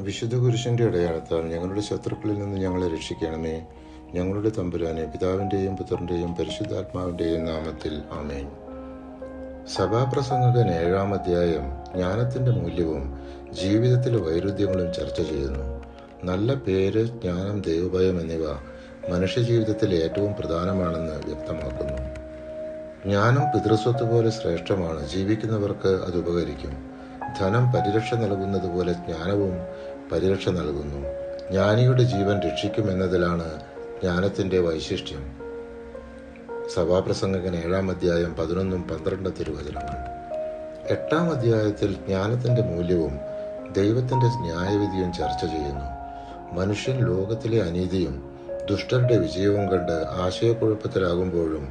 വിശുദ്ധ കുരിശിൻ്റെ അടയാളത്താൽ ഞങ്ങളുടെ ശത്രുക്കളിൽ നിന്ന് ഞങ്ങളെ രക്ഷിക്കണമേ. ഞങ്ങളുടെ തമ്പുരാനെ, പിതാവിൻ്റെയും പുത്രൻ്റെയും പരിശുദ്ധാത്മാവിൻ്റെയും നാമത്തിൽ ആമേൻ. സഭാപ്രസംഗകൻ 7-ാം അധ്യായം ജ്ഞാനത്തിൻ്റെ മൂല്യവും ജീവിതത്തിലെ വൈരുദ്ധ്യങ്ങളും ചർച്ച ചെയ്യുന്നു. നല്ല പേര്, ജ്ഞാനം, ദൈവഭയം എന്നിവ മനുഷ്യജീവിതത്തിൽ ഏറ്റവും പ്രധാനമാണെന്ന് വ്യക്തമാക്കുന്നു. ജ്ഞാനം പിതൃസ്വത്ത് പോലെ ശ്രേഷ്ഠമാണ്. ജീവിക്കുന്നവർക്ക് അത് ഉപകരിക്കും. ധനം പരിരക്ഷ നൽകുന്നത് പോലെ ജ്ഞാനവും പരിരക്ഷ നൽകുന്നു. ജ്ഞാനിയുടെ ജീവൻ രക്ഷിക്കുമെന്നതിലാണ് ജ്ഞാനത്തിൻ്റെ വൈശിഷ്ട്യം. സഭാപ്രസംഗകൻ 7-ാം അധ്യായം 11-12 തിരുവചനങ്ങൾ. 8-ാം അധ്യായത്തിൽ ജ്ഞാനത്തിൻ്റെ മൂല്യവും ദൈവത്തിൻ്റെ ന്യായവിധിയും ചർച്ച ചെയ്യുന്നു. മനുഷ്യൻ ലോകത്തിലെ അനീതിയും ദുഷ്ടരുടെ വിജയവും കണ്ട് ആശയക്കുഴപ്പത്തിലാകുമ്പോഴും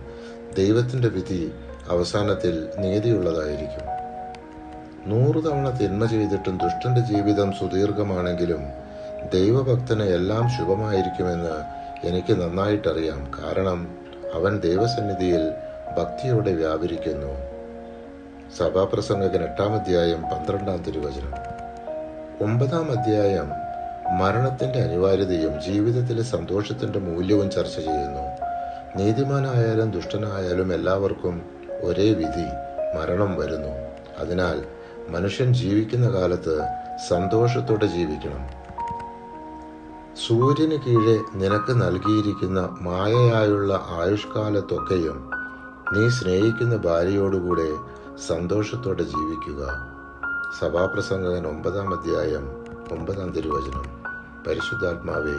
ദൈവത്തിൻ്റെ വിധി അവസാനത്തിൽ നീതിയുള്ളതായിരിക്കും. 100 തവണ തിന്മ ചെയ്തിട്ടും ദുഷ്ടന്റെ ജീവിതം സുദീർഘമാണെങ്കിലും ദൈവഭക്തന് എല്ലാം ശുഭമായിരിക്കുമെന്ന് എനിക്ക് നന്നായിട്ടറിയാം. കാരണം അവൻ ദൈവസന്നിധിയിൽ ഭക്തിയോടെ വ്യാപരിക്കുന്നു. സഭാപ്രസംഗകൻ 8-ാം അധ്യായം 12-ാം തിരുവചനം. 9-ാം അധ്യായം മരണത്തിന്റെ അനിവാര്യതയും ജീവിതത്തിലെ സന്തോഷത്തിന്റെ മൂല്യവും ചർച്ച ചെയ്യുന്നു. നീതിമാനായാലും ദുഷ്ടനായാലും എല്ലാവർക്കും ഒരേ വിധി, മരണം വരുന്നു. അതിനാൽ മനുഷ്യൻ ജീവിക്കുന്ന കാലത്ത് സന്തോഷത്തോടെ ജീവിക്കണം. സൂര്യന് കീഴെ നിനക്ക് നൽകിയിരിക്കുന്ന മായയായുള്ള ആയുഷ്കാലത്തൊക്കെയും നീ സ്നേഹിക്കുന്ന ഭാര്യയോടുകൂടെ സന്തോഷത്തോടെ ജീവിക്കുക. സഭാപ്രസംഗകൻ 9-ാം അധ്യായം 9-ാം തിരുവചനം. പരിശുദ്ധാത്മാവേ,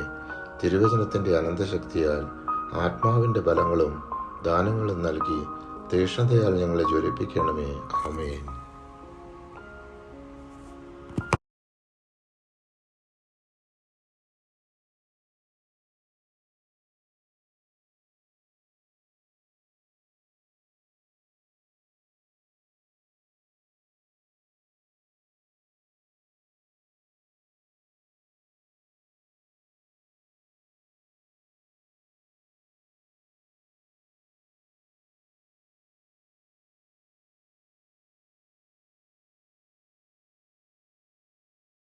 തിരുവചനത്തിന്റെ അനന്തശക്തിയാൽ ആത്മാവിന്റെ ബലങ്ങളും ദാനങ്ങളും നൽകി തീക്ഷ്ണതയാൽ ഞങ്ങളെ ജ്വലിപ്പിക്കണമേ. ആമേൻ.